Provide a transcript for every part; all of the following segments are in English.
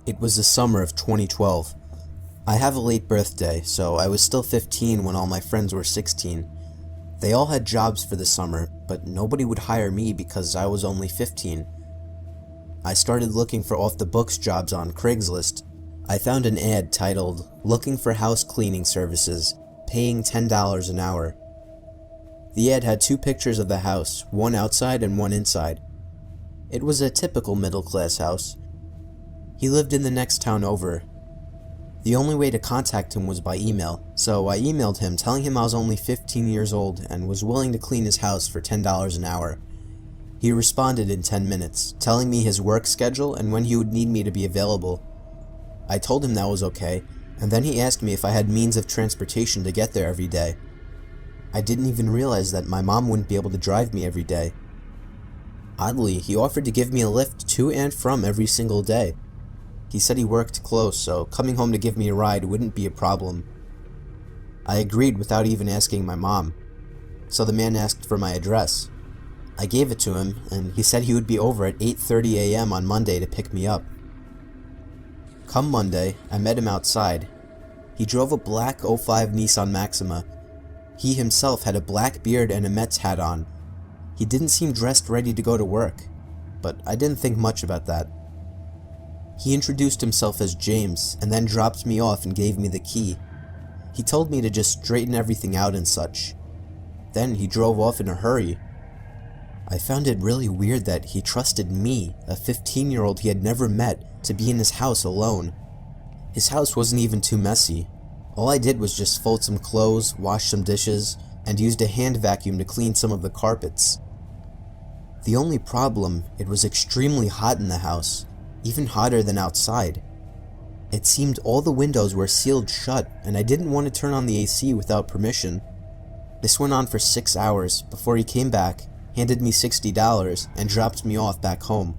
It was the summer of 2012. I have a late birthday, so I was still 15 when all my friends were 16. They all had jobs for the summer, but nobody would hire me because I was only 15. I started looking for off-the-books jobs on Craigslist. I found an ad titled, "Looking for House Cleaning Services, Paying $10 an Hour." The ad had two pictures of the house, one outside and one inside. It was a typical middle-class house. He lived in the next town over. The only way to contact him was by email, so I emailed him telling him I was only 15 years old and was willing to clean his house for $10 an hour. He responded in 10 minutes, telling me his work schedule and when he would need me to be available. I told him that was okay, and then he asked me if I had means of transportation to get there every day. I didn't even realize that my mom wouldn't be able to drive me every day. Oddly, he offered to give me a lift to and from every single day. He said he worked close, so coming home to give me a ride wouldn't be a problem. I agreed without even asking my mom, so the man asked for my address. I gave it to him, and he said he would be over at 8:30 a.m. on Monday to pick me up. Come Monday, I met him outside. He drove a black '05 Nissan Maxima. He himself had a black beard and a Mets hat on. He didn't seem dressed ready to go to work, but I didn't think much about that. He introduced himself as James, and then dropped me off and gave me the key. He told me to just straighten everything out and such. Then he drove off in a hurry. I found it really weird that he trusted me, a 15-year-old he had never met, to be in his house alone. His house wasn't even too messy. All I did was just fold some clothes, wash some dishes, and used a hand vacuum to clean some of the carpets. The only problem, it was extremely hot in the house. Even hotter than outside. It seemed all the windows were sealed shut, and I didn't want to turn on the AC without permission. This went on for 6 hours before he came back, handed me $60, and dropped me off back home.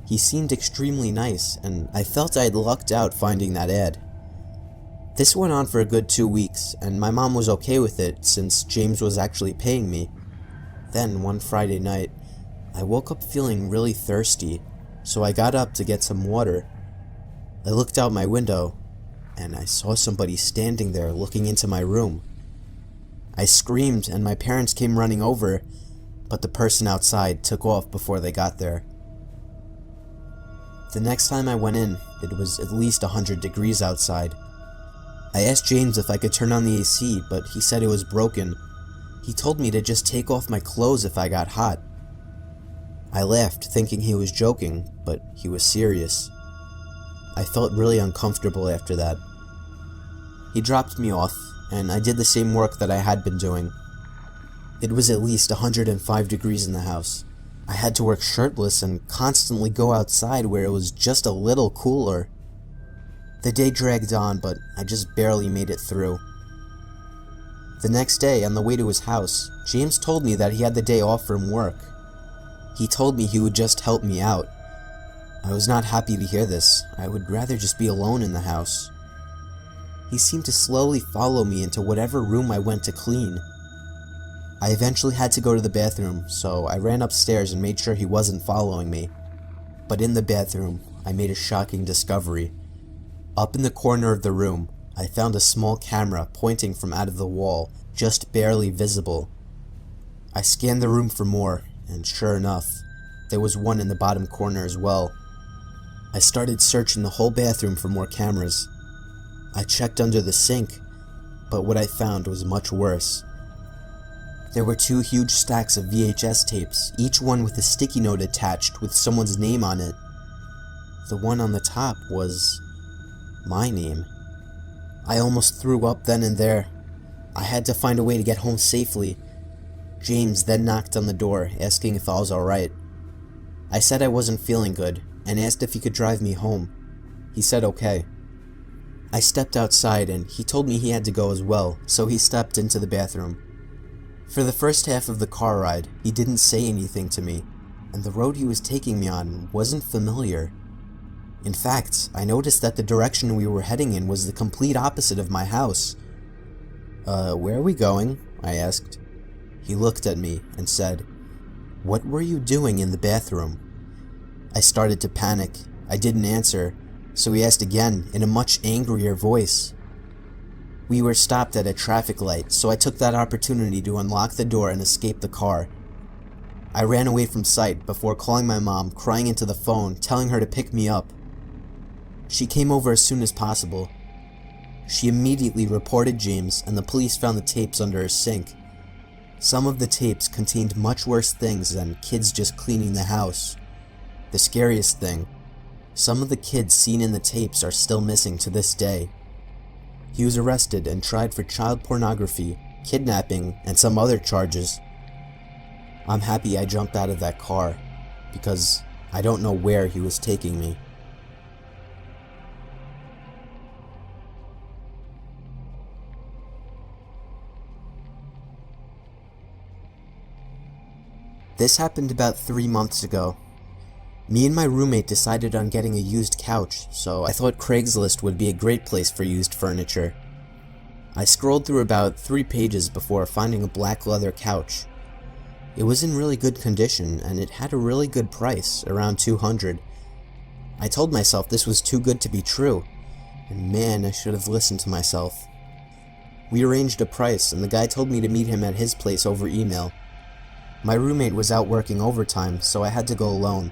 He seemed extremely nice, and I felt I had lucked out finding that ad. This went on for a good 2 weeks, and my mom was okay with it since James was actually paying me. Then, one Friday night, I woke up feeling really thirsty. So I got up to get some water. I looked out my window, and I saw somebody standing there looking into my room. I screamed, and my parents came running over, but the person outside took off before they got there. The next time I went in, it was at least 100 degrees outside. I asked James if I could turn on the AC, but he said it was broken. He told me to just take off my clothes if I got hot. I laughed, thinking he was joking, but he was serious. I felt really uncomfortable after that. He dropped me off, and I did the same work that I had been doing. It was at least 105 degrees in the house. I had to work shirtless and constantly go outside where it was just a little cooler. The day dragged on, but I just barely made it through. The next day, on the way to his house, James told me that he had the day off from work. He told me he would just help me out. I was not happy to hear this. I would rather just be alone in the house. He seemed to slowly follow me into whatever room I went to clean. I eventually had to go to the bathroom, so I ran upstairs and made sure he wasn't following me. But in the bathroom, I made a shocking discovery. Up in the corner of the room, I found a small camera pointing from out of the wall, just barely visible. I scanned the room for more, and sure enough, there was one in the bottom corner as well. I started searching the whole bathroom for more cameras. I checked under the sink, but what I found was much worse. There were 2 huge stacks of VHS tapes, each one with a sticky note attached with someone's name on it. The one on the top was my name. I almost threw up then and there. I had to find a way to get home safely. James then knocked on the door, asking if I was alright. I said I wasn't feeling good, and asked if he could drive me home. He said okay. I stepped outside, and he told me he had to go as well, so he stepped into the bathroom. For the first half of the car ride, he didn't say anything to me, and the road he was taking me on wasn't familiar. In fact, I noticed that the direction we were heading in was the complete opposite of my house. Where are we going?" I asked. He looked at me and said, "What were you doing in the bathroom?" I started to panic. I didn't answer. So he asked again in a much angrier voice. We were stopped at a traffic light, so I took that opportunity to unlock the door and escape the car. I ran away from sight before calling my mom, crying into the phone, telling her to pick me up. She came over as soon as possible. She immediately reported James, and the police found the tapes under her sink. Some of the tapes contained much worse things than kids just cleaning the house. The scariest thing, some of the kids seen in the tapes are still missing to this day. He was arrested and tried for child pornography, kidnapping, and some other charges. I'm happy I jumped out of that car, because I don't know where he was taking me. This happened about 3 months ago. Me and my roommate decided on getting a used couch, so I thought Craigslist would be a great place for used furniture. I scrolled through about 3 pages before finding a black leather couch. It was in really good condition, and it had a really good price, around $200. I told myself this was too good to be true, and man, I should have listened to myself. We arranged a price, and the guy told me to meet him at his place over email. My roommate was out working overtime, so I had to go alone.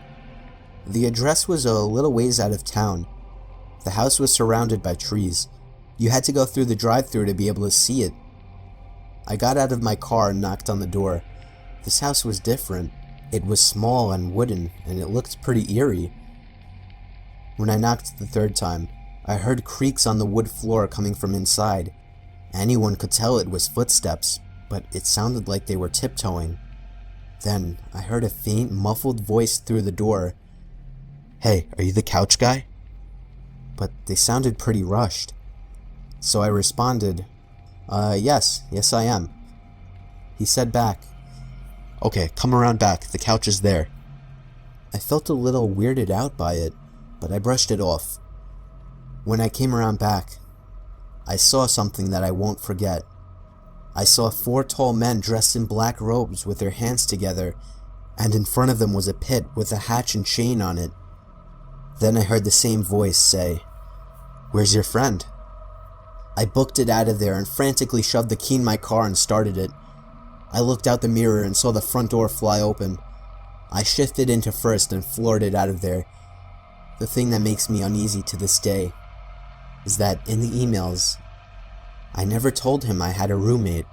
The address was a little ways out of town. The house was surrounded by trees. You had to go through the drive-thru to be able to see it. I got out of my car and knocked on the door. This house was different. It was small and wooden, and it looked pretty eerie. When I knocked the 3rd time, I heard creaks on the wood floor coming from inside. Anyone could tell it was footsteps, but it sounded like they were tiptoeing. Then, I heard a faint, muffled voice through the door. Hey, are you the couch guy? But they sounded pretty rushed. So I responded, yes I am. He said back, okay, come around back, the couch is there. I felt a little weirded out by it, but I brushed it off. When I came around back, I saw something that I won't forget. I saw 4 tall men dressed in black robes with their hands together, and in front of them was a pit with a hatch and chain on it. Then I heard the same voice say, "Where's your friend?" I booked it out of there and frantically shoved the key in my car and started it. I looked out the mirror and saw the front door fly open. I shifted into first and floored it out of there. The thing that makes me uneasy to this day is that in the emails, I never told him I had a roommate.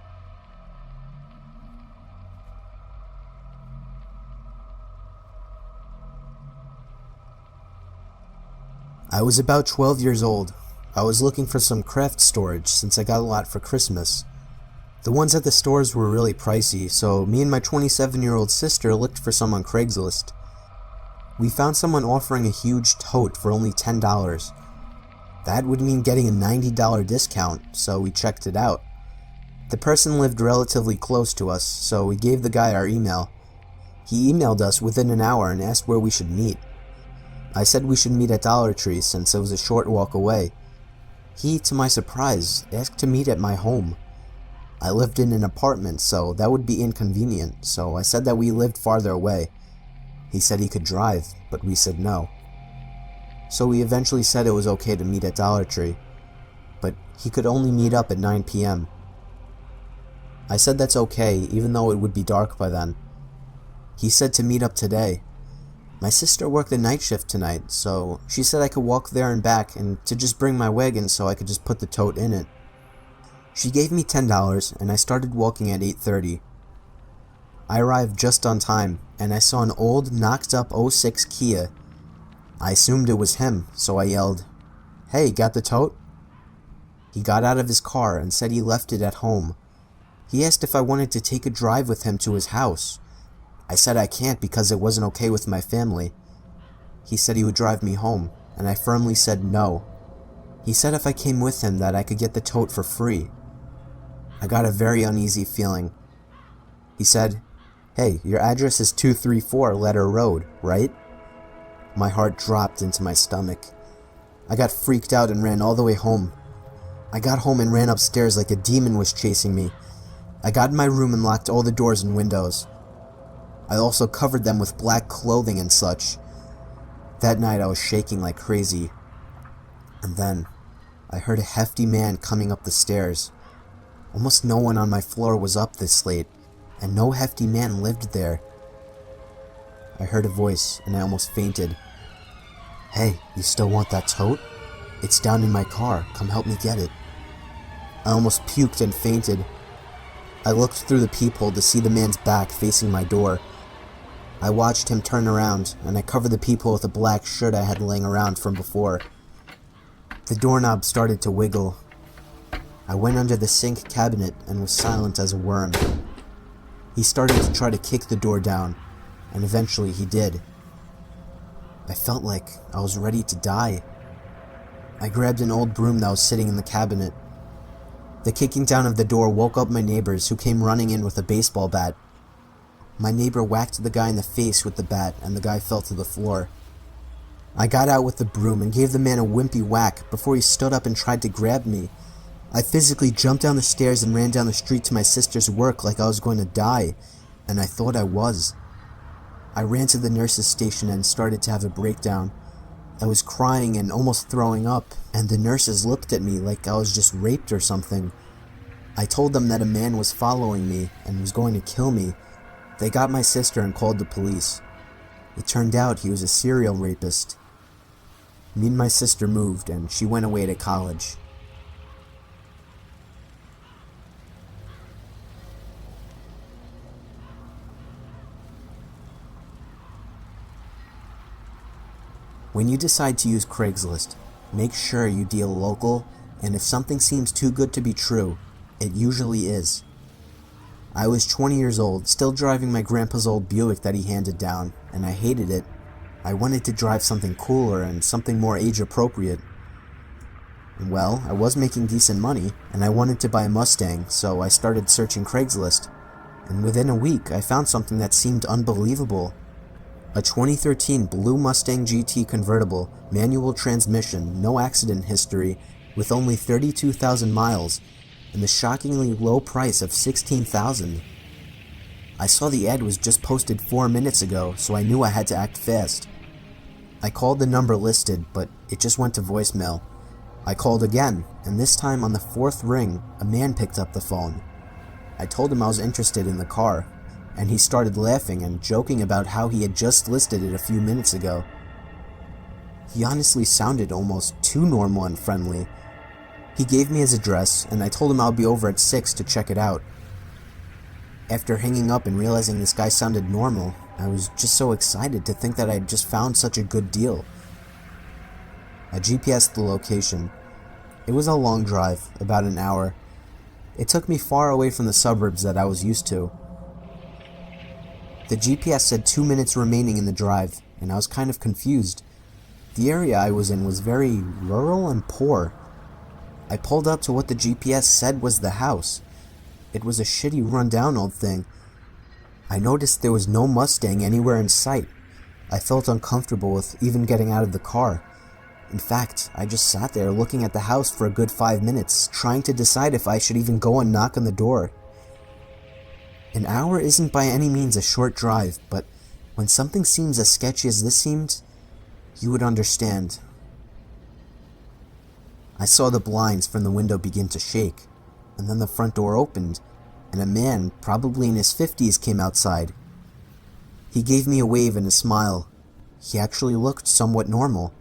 I was about 12 years old. I was looking for some craft storage since I got a lot for Christmas. The ones at the stores were really pricey, so me and my 27-year-old sister looked for some on Craigslist. We found someone offering a huge tote for only $10. That would mean getting a $90 discount, so we checked it out. The person lived relatively close to us, so we gave the guy our email. He emailed us within an hour and asked where we should meet. I said we should meet at Dollar Tree since it was a short walk away. He, to my surprise, asked to meet at my home. I lived in an apartment, so that would be inconvenient, so I said that we lived farther away. He said he could drive, but we said no. So we eventually said it was okay to meet at Dollar Tree, but he could only meet up at 9 p.m. I said that's okay, even though it would be dark by then. He said to meet up today. My sister worked the night shift tonight, so she said I could walk there and back and to just bring my wagon so I could just put the tote in it. She gave me $10 and I started walking at 8:30. I arrived just on time and I saw an old knocked up '06 Kia. I assumed it was him, so I yelled, "Hey, got the tote?" He got out of his car and said he left it at home. He asked if I wanted to take a drive with him to his house. I said I can't because it wasn't okay with my family. He said he would drive me home, and I firmly said no. He said if I came with him that I could get the tote for free. I got a very uneasy feeling. He said, "Hey, your address is 234 Letter Road, right?" My heart dropped into my stomach. I got freaked out and ran all the way home. I got home and ran upstairs like a demon was chasing me. I got in my room and locked all the doors and windows. I also covered them with black clothing and such. That night I was shaking like crazy. And then, I heard a hefty man coming up the stairs. Almost no one on my floor was up this late, and no hefty man lived there. I heard a voice, and I almost fainted. "Hey, you still want that tote? It's down in my car. Come help me get it." I almost puked and fainted. I looked through the peephole to see the man's back facing my door. I watched him turn around, and I covered the peephole with a black shirt I had laying around from before. The doorknob started to wiggle. I went under the sink cabinet and was silent as a worm. He started to try to kick the door down, and eventually he did. I felt like I was ready to die. I grabbed an old broom that was sitting in the cabinet. The kicking down of the door woke up my neighbors, who came running in with a baseball bat. My neighbor whacked the guy in the face with the bat, and the guy fell to the floor. I got out with the broom and gave the man a wimpy whack before he stood up and tried to grab me. I physically jumped down the stairs and ran down the street to my sister's work like I was going to die, and I thought I was. I ran to the nurse's station and started to have a breakdown. I was crying and almost throwing up, and the nurses looked at me like I was just raped or something. I told them that a man was following me and was going to kill me. They got my sister and called the police. It turned out he was a serial rapist. Me and my sister moved, and she went away to college. When you decide to use Craigslist, make sure you deal local, and if something seems too good to be true, it usually is. I was 20 years old, still driving my grandpa's old Buick that he handed down, and I hated it. I wanted to drive something cooler and something more age-appropriate. Well, I was making decent money, and I wanted to buy a Mustang, so I started searching Craigslist. And within a week, I found something that seemed unbelievable. A 2013 blue Mustang GT convertible, manual transmission, no accident history, with only 32,000 miles, and the shockingly low price of $16,000. I saw the ad was just posted 4 minutes ago, so I knew I had to act fast. I called the number listed, but it just went to voicemail. I called again, and this time on the 4th ring, a man picked up the phone. I told him I was interested in the car, and he started laughing and joking about how he had just listed it a few minutes ago. He honestly sounded almost too normal and friendly. He gave me his address, and I told him I'll be over at 6 to check it out. After hanging up and realizing this guy sounded normal, I was just so excited to think that I had just found such a good deal. I GPS'd the location. It was a long drive, about an hour. It took me far away from the suburbs that I was used to. The GPS said 2 minutes remaining in the drive, and I was kind of confused. The area I was in was very rural and poor. I pulled up to what the GPS said was the house. It was a shitty rundown old thing. I noticed there was no Mustang anywhere in sight. I felt uncomfortable with even getting out of the car. In fact, I just sat there looking at the house for a good 5 minutes, trying to decide if I should even go and knock on the door. An hour isn't by any means a short drive, but when something seems as sketchy as this seemed, you would understand. I saw the blinds from the window begin to shake, and then the front door opened, and a man, probably in his 50s, came outside. He gave me a wave and a smile. He actually looked somewhat normal.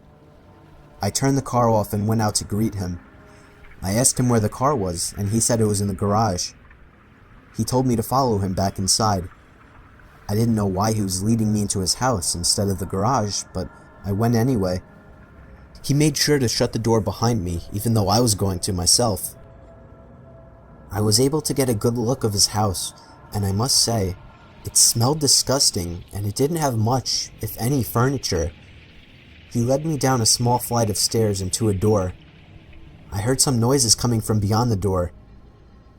I turned the car off and went out to greet him. I asked him where the car was, and he said it was in the garage. He told me to follow him back inside. I didn't know why he was leading me into his house instead of the garage, but I went anyway. He made sure to shut the door behind me, even though I was going to myself. I was able to get a good look of his house, and I must say, it smelled disgusting, and it didn't have much, if any, furniture. He led me down a small flight of stairs and to a door. I heard some noises coming from beyond the door.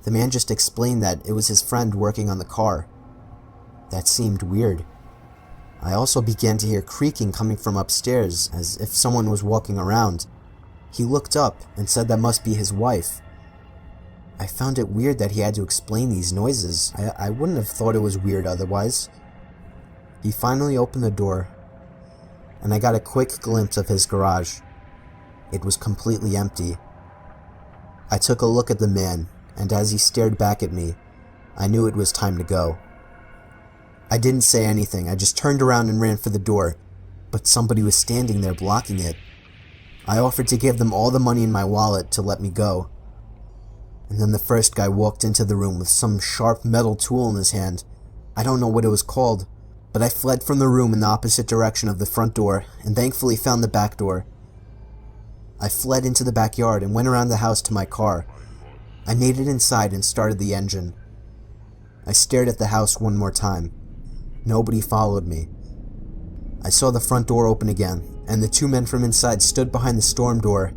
The man just explained that it was his friend working on the car. That seemed weird. I also began to hear creaking coming from upstairs, as if someone was walking around. He looked up and said that must be his wife. I found it weird that he had to explain these noises. I wouldn't have thought it was weird otherwise. He finally opened the door, and I got a quick glimpse of his garage. It was completely empty. I took a look at the man, and as he stared back at me, I knew it was time to go. I didn't say anything, I just turned around and ran for the door, but somebody was standing there blocking it. I offered to give them all the money in my wallet to let me go. And then the first guy walked into the room with some sharp metal tool in his hand. I don't know what it was called, but I fled from the room in the opposite direction of the front door and thankfully found the back door. I fled into the backyard and went around the house to my car. I made it inside and started the engine. I stared at the house one more time. Nobody followed me. I saw the front door open again, and the two men from inside stood behind the storm door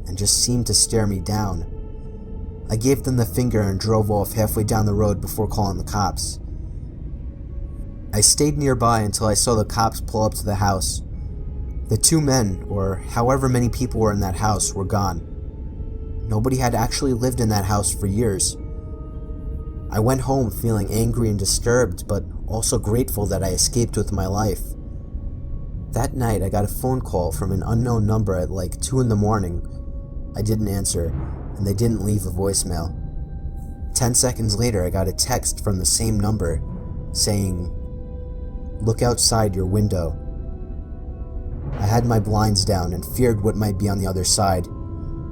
and just seemed to stare me down. I gave them the finger and drove off halfway down the road before calling the cops. I stayed nearby until I saw the cops pull up to the house. The two men, or however many people were in that house, were gone. Nobody had actually lived in that house for years. I went home feeling angry and disturbed, but also grateful that I escaped with my life. That night, I got a phone call from an unknown number at like 2 in the morning. I didn't answer, and they didn't leave a voicemail. 10 seconds later, I got a text from the same number saying, "Look outside your window." I had my blinds down and feared what might be on the other side,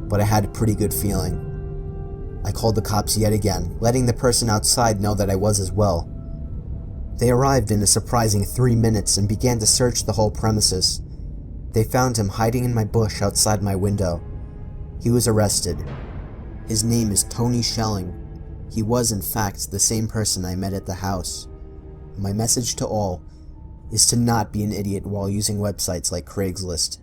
but I had a pretty good feeling. I called the cops yet again, letting the person outside know that I was as well. They arrived in a surprising 3 minutes and began to search the whole premises. They found him hiding in my bush outside my window. He was arrested. His name is Tony Schelling. He was, in fact, the same person I met at the house. My message to all is to not be an idiot while using websites like Craigslist.